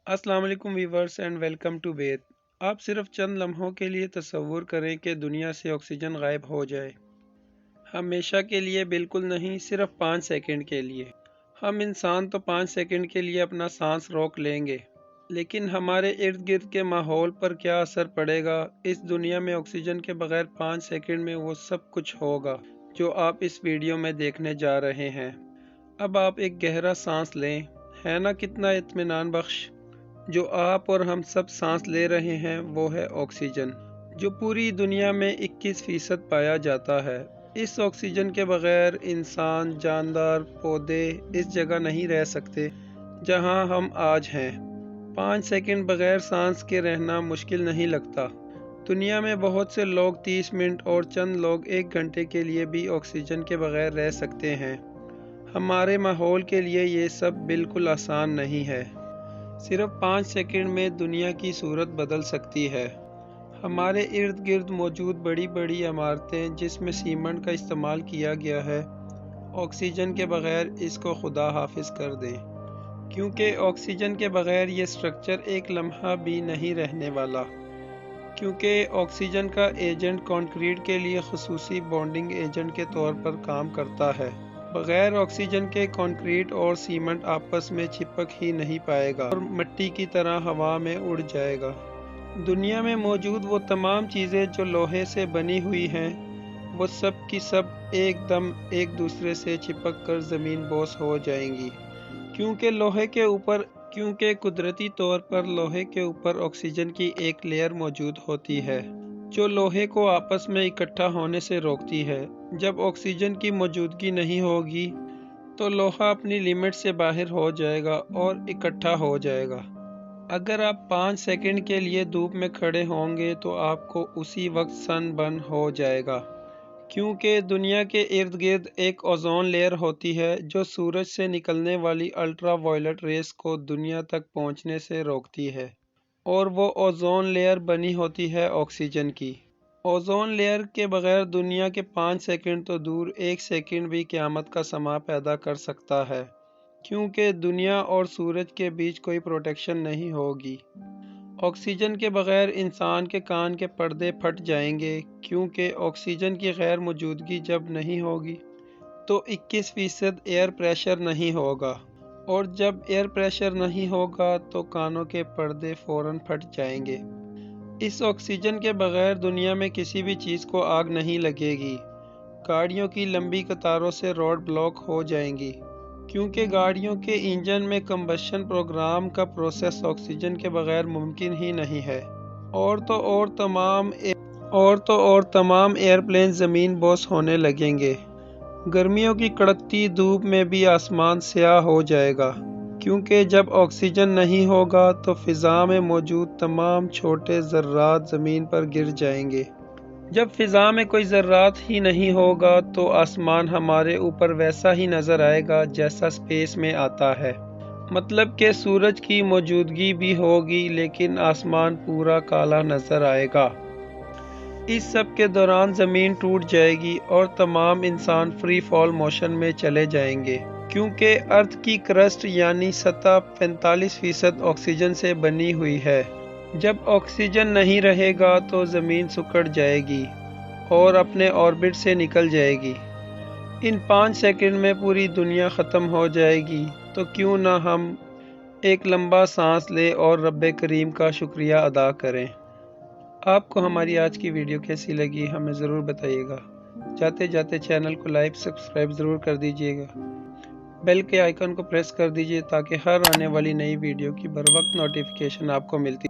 अस्सलाम वालेकुम viewers and welcome to वेद। आप सिर्फ चंद लम्हों के लिए तसव्वुर करें कि दुनिया से ऑक्सीजन गायब हो जाए। हमेशा के लिए बिल्कुल नहीं, सिर्फ 5 सेकंड के लिए। हम इंसान तो 5 सेकंड के लिए अपना सांस रोक लेंगे, लेकिन हमारे इर्द गिर्द के माहौल पर क्या असर पड़ेगा। इस दुनिया में ऑक्सीजन के बगैर 5 सेकंड में वो सब कुछ होगा जो आप इस वीडियो में देखने जा रहे हैं। अब आप एक गहरा सांस लें, है ना कितना इत्मीनान बख्श। जो आप और हम सब सांस ले रहे हैं वो है ऑक्सीजन, जो पूरी दुनिया में 21% पाया जाता है। इस ऑक्सीजन के बगैर इंसान, जानदार, पौधे इस जगह नहीं रह सकते जहां हम आज हैं। 5 सेकंड बगैर सांस के रहना मुश्किल नहीं लगता। दुनिया में बहुत से लोग 30 मिनट और चंद लोग 1 घंटे के लिए भी ऑक्सीजन के बगैर रह सकते हैं। हमारे माहौल के लिए ये सब बिल्कुल आसान नहीं है। सिर्फ 5 सेकंड में दुनिया की सूरत बदल सकती है। हमारे इर्द गिर्द मौजूद बड़ी बड़ी इमारतें जिसमें सीमेंट का इस्तेमाल किया गया है, ऑक्सीजन के बगैर इसको खुदा हाफिज कर दें, क्योंकि ऑक्सीजन के बगैर ये स्ट्रक्चर एक लम्हा भी नहीं रहने वाला। क्योंकि ऑक्सीजन का एजेंट कंक्रीट के लिए खसूसी बॉन्डिंग एजेंट के तौर पर काम करता है। बगैर ऑक्सीजन के कंक्रीट और सीमेंट आपस में चिपक ही नहीं पाएगा और मिट्टी की तरह हवा में उड़ जाएगा। दुनिया में मौजूद वो तमाम चीज़ें जो लोहे से बनी हुई हैं, वो सब की सब एकदम एक दूसरे से चिपक कर ज़मीन बोस हो जाएंगी। क्योंकि कुदरती तौर पर लोहे के ऊपर ऑक्सीजन की एक लेयर मौजूद होती है जो लोहे को आपस में इकट्ठा होने से रोकती है। जब ऑक्सीजन की मौजूदगी नहीं होगी तो लोहा अपनी लिमिट से बाहर हो जाएगा और इकट्ठा हो जाएगा। अगर आप 5 सेकंड के लिए धूप में खड़े होंगे तो आपको उसी वक्त सन बर्न हो जाएगा, क्योंकि दुनिया के इर्द गिर्द एक ओजोन लेयर होती है जो सूरज से निकलने वाली अल्ट्रा वायलेट रेस को दुनिया तक पहुंचने से रोकती है, और वो ओजोन लेयर बनी होती है ऑक्सीजन की। ओजोन लेयर के बगैर दुनिया के 5 सेकंड तो दूर 1 सेकंड भी क़यामत का समा पैदा कर सकता है, क्योंकि दुनिया और सूरज के बीच कोई प्रोटेक्शन नहीं होगी। ऑक्सीजन के बगैर इंसान के कान के पर्दे फट जाएंगे, क्योंकि ऑक्सीजन की गैर मौजूदगी जब नहीं होगी तो 21% एयर प्रेशर नहीं होगा, और जब एयर प्रेशर नहीं होगा तो कानों के पर्दे फौरन फट जाएंगे। इस ऑक्सीजन के बगैर दुनिया में किसी भी चीज़ को आग नहीं लगेगी। गाड़ियों की लंबी कतारों से रोड ब्लॉक हो जाएंगी, क्योंकि गाड़ियों के इंजन में कंबशन प्रोग्राम का प्रोसेस ऑक्सीजन के बगैर मुमकिन ही नहीं है। और तमाम एयरप्लेन ज़मीन बोस होने लगेंगे। गर्मियों की कड़कती धूप में भी आसमान स्याह हो जाएगा, क्योंकि जब ऑक्सीजन नहीं होगा तो फ़िज़ा में मौजूद तमाम छोटे ज़र्रात ज़मीन पर गिर जाएंगे। जब फ़िज़ा में कोई ज़र्रात ही नहीं होगा तो आसमान हमारे ऊपर वैसा ही नज़र आएगा जैसा स्पेस में आता है। मतलब कि सूरज की मौजूदगी भी होगी लेकिन आसमान पूरा काला नज़र आएगा। इस सब के दौरान ज़मीन टूट जाएगी और तमाम इंसान फ्री फॉल मोशन में चले जाएंगे, क्योंकि अर्थ की क्रस्ट यानी सतह 45% ऑक्सीजन से बनी हुई है। जब ऑक्सीजन नहीं रहेगा तो ज़मीन सिकुड़ जाएगी और अपने ऑर्बिट से निकल जाएगी। इन 5 सेकंड में पूरी दुनिया ख़त्म हो जाएगी, तो क्यों ना हम एक लंबा सांस लें और रब्बे करीम का शुक्रिया अदा करें। आपको हमारी आज की वीडियो कैसी लगी हमें ज़रूर बताइएगा। जाते जाते चैनल को लाइक सब्सक्राइब ज़रूर कर दीजिएगा। बेल के आइकन को प्रेस कर दीजिए ताकि हर आने वाली नई वीडियो की बर वक्त नोटिफिकेशन आपको मिलती